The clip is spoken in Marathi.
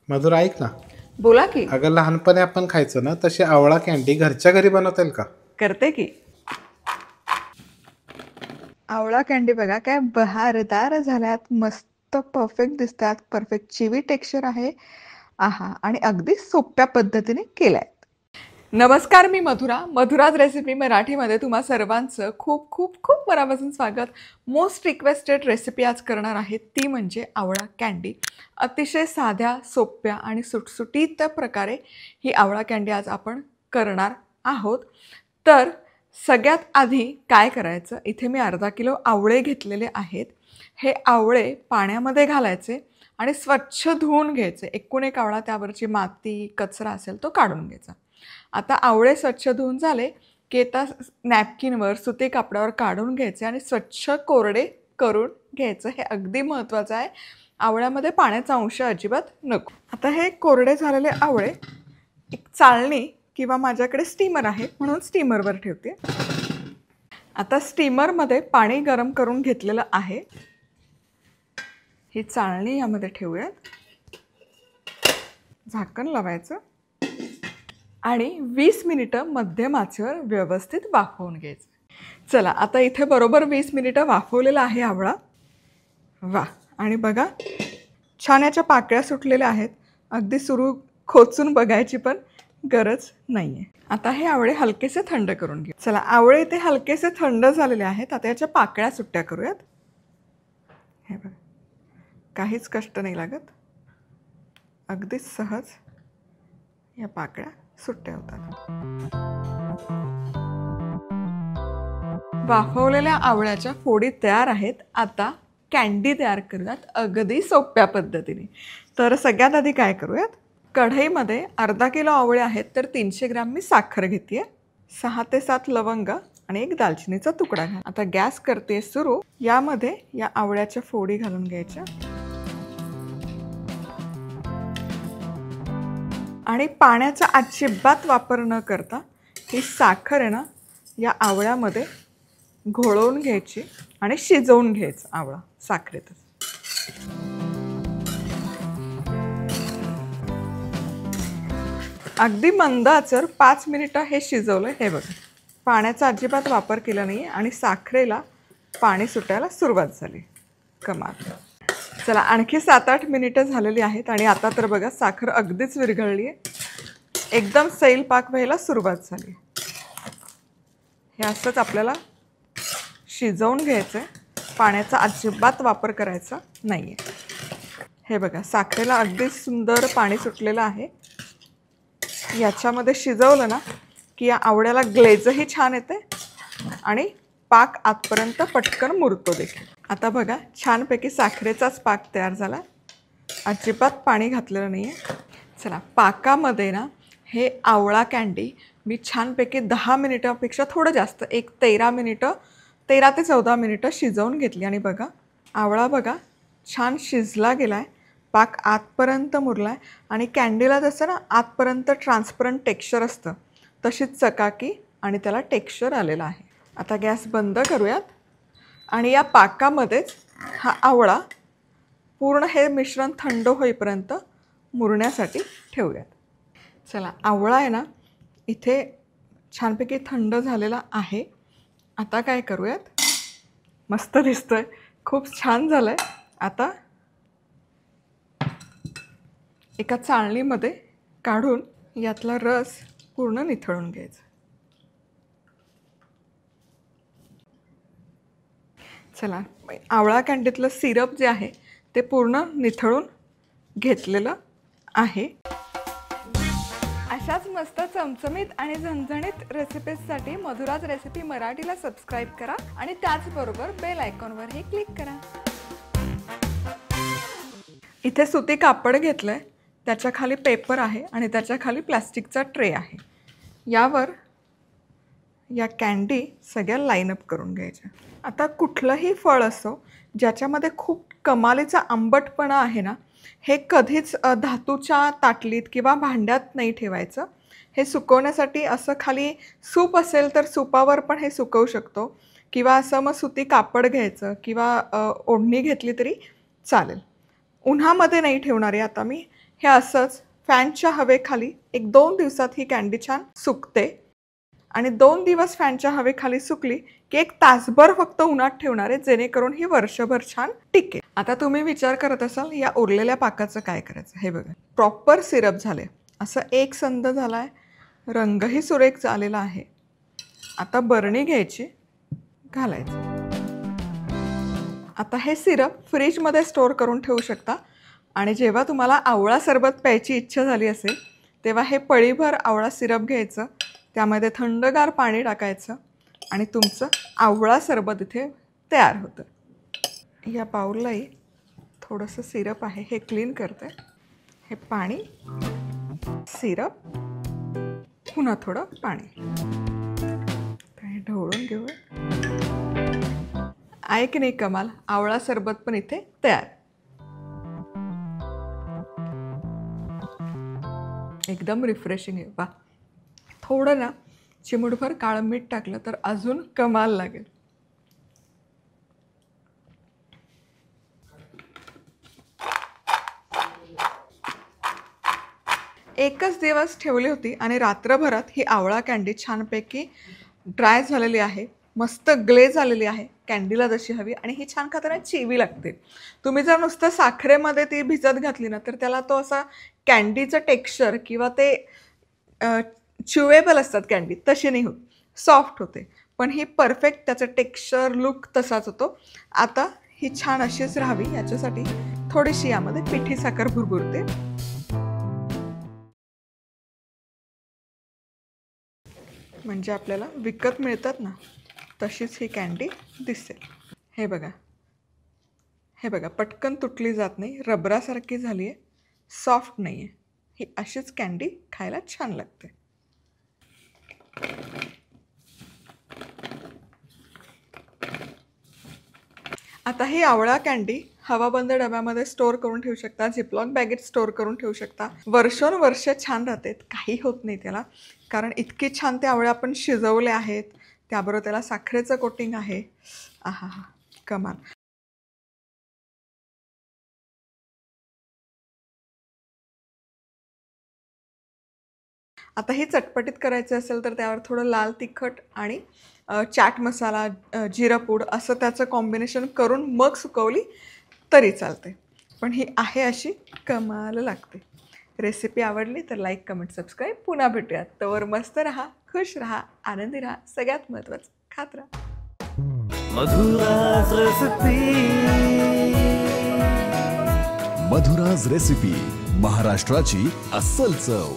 मधुर ऐक ना. बोला की. अगं लहानपणी आपण खायचो ना तशी आवळा कॅन्डी घरच्या घरी बनवता येईल का? करते की. आवळा कँडी बघा काय बहारदार झाल्यात, मस्त परफेक्ट दिसतात, परफेक्ट चिवी टेक्स्चर आहे. आहा, आणि अगदी सोप्या पद्धतीने केलाय. नमस्कार, मी मधुराज रेसिपी मराठीमध्ये तुम्हा सर्वांचं खूप खूप खूप मनापासून स्वागत. मोस्ट रिक्वेस्टेड रेसिपी आज करणार आहे ती म्हणजे आवळा कँडी. अतिशय साध्या, सोप्या आणि सुटसुटीत प्रकारे ही आवळा कँडी आज आपण करणार आहोत. तर सगळ्यात आधी काय करायचं, इथे मी अर्धा किलो आवळे घेतलेले आहेत. हे आवळे पाण्यामध्ये घालायचे आणि स्वच्छ धुवून घ्यायचे. एकूण एक आवळा, त्यावरची माती कचरा असेल तो काढून घ्यायचा. आता आवळे स्वच्छ धुवून झाले की आता नॅपकिनवर, सुती कापडावर काढून घ्यायचे आणि स्वच्छ कोरडे करून घ्यायचं. हे अगदी महत्त्वाचं आहे. आवळ्यामध्ये पाण्याचा अंश अजिबात नको. आता हे कोरडे झालेले आवळे एक चाळणी किंवा माझ्याकडे स्टीमर आहे म्हणून स्टीमरवर ठेवते. आता स्टीमरमध्ये पाणी गरम करून घेतलेलं आहे. ही चाळणी यामध्ये ठेवूयात, झाकण लावायचं आणि 20 मिनिटं मध्यम आचेवर व्यवस्थित वाफवून घ्यायचं. चला, आता इथे बरोबर 20 मिनिटं वाफवलेला आहे आवळा. वा, आणि बघा छान याच्या पाकळ्या सुटलेल्या आहेत. अगदी सुरू खोचून बघायची पण गरज नाही आहे. आता हे आवळे हलकेसे थंड करून घेऊ. चला, आवळे इथे हलकेसे थंड झालेले आहेत. आता याच्या पाकळ्या सुट्ट्या करूयात. हे बघा, काहीच कष्ट नाही लागत, अगदी सहज या पाकळ्या सुट्ट्या होतात. वाफवलेल्या आवळ्याच्या फोडी तयार आहेत. आता कँडी तयार करूयात अगदी सोप्या पद्धतीने. तर सगळ्यात आधी काय करूयात, कढईमध्ये अर्धा किलो आवळे आहेत तर 300 ग्रॅम मी साखर घेते. 6 ते 7 लवंग आणि एक दालचिनीचा तुकडा घाल. आता गॅस करते सुरू. यामध्ये या आवळ्याच्या फोडी घालून घ्यायच्या आणि पाण्याचा अजिबात वापर न करता ही साखर आहे ना या आवळ्यामध्ये घोळवून घ्यायची आणि शिजवून घ्यायचं आवळा साखरेतच. अगदी मंद आचेवर 5 मिनिटं हे शिजवलं. हे बघा, पाण्याचा अजिबात वापर केला नाही आणि साखरेला पाणी सुटायला सुरुवात झाली. कमाल. चला, आणखी 7-8 मिनिटं झालेली आहेत आणि आता तर बघा साखर अगदीच विरघळली आहे. एकदम सैल पाक व्हायला सुरुवात झाली. हे असंच आपल्याला शिजवून घ्यायचं आहे, पाण्याचा अजिबात वापर करायचा नाही आहे. हे बघा, साखरेला अगदी सुंदर पाणी सुटलेलं आहे. याच्यामध्ये शिजवलं ना की या आवळ्याला ग्लेजही छान येते आणि पाक आतपर्यंत पटकन मुरतो देखील. आता बघा, छानपैकी साखरेचाच पाक तयार झाला, अजिबात पाणी घातलेलं नाही आहे. चला, पाकामध्ये ना हे आवळा कँडी मी छानपैकी 10 मिनिटापेक्षा थोडं जास्त, एक 13 ते 14 मिनिटं शिजवून घेतली. आणि बघा, आवळा बघा छान शिजला गेला आहे, पाक आतपर्यंत मुरला आहे आणि कँडीला जसं ना आतपर्यंत ट्रान्सपरंट टेक्स्चर असतं तशीच चकाकी आणि त्याला टेक्स्चर आलेलं आहे. आता गॅस बंद करूयात आणि या पाकामध्येच हा आवळा पूर्ण हे मिश्रण थंड होईपर्यंत मुरण्यासाठी ठेवूयात. चला, आवळा आहे ना इथे छानपैकी थंड झालेला आहे. आता काय करूयात, मस्त दिसतोय, खूप छान झालं आहे. आता एका चाळणीमध्ये काढून यातला रस पूर्ण निथळून घ्यायचा. चला, आवळा कँडीतलं सिरप जे आहे ते पूर्ण निथळून घेतलेलं आहे. अशाच मस्त चमचमीत आणि झणझणीत रेसिपीजसाठी मधुराज रेसिपी मराठीला सबस्क्राईब करा आणि त्याचबरोबर बेल आयकॉनवरही क्लिक करा. इथे सुती कापड घेतलं आहे, त्याच्या खाली पेपर आहे आणि त्याच्या खाली प्लास्टिकचा ट्रे आहे. यावर या कँडी सगळ्या लाईनअप करून घ्यायच्या. आता कुठलंही फळ असो ज्याच्यामध्ये खूप कमालीचा आंबटपणा आहे ना, हे कधीच धातूच्या ताटलीत किंवा भांड्यात नाही ठेवायचं. हे सुकवण्यासाठी असं खाली सूप असेल तर सुपावर पण हे सुकवू शकतो किंवा असं मग सुती कापड घ्यायचं किंवा ओढणी घेतली तरी चालेल. उन्हामध्ये नाही ठेवणार आहे आता मी. हे असंच फॅनच्या हवेखाली 1-2 दिवसात ही कॅन्डी छान सुकते आणि 2 दिवस फॅनच्या हवेखाली सुकली की 1 तासभर फक्त उन्हात ठेवणार आहे, जेणेकरून ही वर्षभर छान टिकेल. आता तुम्ही विचार करत असाल या उरलेल्या पाकाचं काय करायचं. हे बघा, प्रॉपर सिरप झाले, असं एक संध झालाय, रंगही सुरेख झालेला आहे. आता बरणी घ्यायची, घालायचं. आता हे सिरप फ्रीजमध्ये स्टोअर करून ठेवू शकता आणि जेव्हा तुम्हाला आवळा सरबत प्यायची इच्छा झाली असेल तेव्हा हे पळीभर आवळा सिरप घ्यायचं, त्यामध्ये थंडगार पाणी टाकायचं आणि तुमचं आवळा सरबत इथे तयार होतं. या बाउललाही थोडंसं सिरप आहे, हे क्लीन करते. हे पाणी, सिरप, पुन्हा थोडं पाणी, हे ढवळून घेऊ. आहे की नाही कमाल, आवळा सरबत पण इथे तयार. एकदम रिफ्रेशिंग आहे. वा, थोडं ना चिमूटभर काळं मीठ टाकलं तर अजून कमाल लागेल. एकच दिवस ठेवली होती आणि रात्रभरात ही आवळा कॅन्डी छानपैकी ड्राय झालेली आहे, मस्त ग्लेज आलेली आहे, कॅन्डीला जशी हवी, आणि ही छान खाताना चिवी लागते. तुम्ही जर नुसतं साखरेमध्ये ती भिजत घातली ना तर त्याला तो असा कॅन्डीचं टेक्स्चर किंवा ते च्युएबल असतात कॅन्डी तशी नाही होत, सॉफ्ट होते. पण ही परफेक्ट त्याचं टेक्स्चर लुक तसाच होतो. आता ही छान अशीच राहावी याच्यासाठी थोडीशी यामध्ये पिठी साखर भुरभुरते. म्हणजे आपल्याला विकत मिळतात ना तशीच ही कॅन्डी दिसेल. हे बघा, हे बघा, पटकन तुटली जात नाही, रबरासारखी झाली आहे, सॉफ्ट नाही आहे. ही अशीच कॅन्डी खायला छान लागते. आता ही आवळा कॅन्डी हवाबंद डब्यामध्ये स्टोअर करून ठेवू शकता, झिपलॉक बॅगेत स्टोअर करून ठेवू शकता. वर्षोनवर्ष छान राहते, काही होत नाही त्याला, कारण इतके छान ते आवळे आपण शिजवले आहेत, त्याबरोबर त्याला साखरेचं कोटिंग आहे. आहा हा, कमाल. आता ही चटपटीत करायचं असेल तर त्यावर थोडं लाल तिखट आणि चाट मसाला, जिरापूड असं त्याचं कॉम्बिनेशन करून मग सुकवली तरी चालते. पण ही आहे अशी कमाल लागते. रेसिपी आवडली तर लाईक, कमेंट, सबस्क्राईब. पुन्हा भेटूयात. तोवर मस्त राहा, खुश राहा, आनंदी राहा, सगळ्यात महत्त्वाचं खात राहा. मधुराज रेसिपी, महाराष्ट्राची अस्सल चव.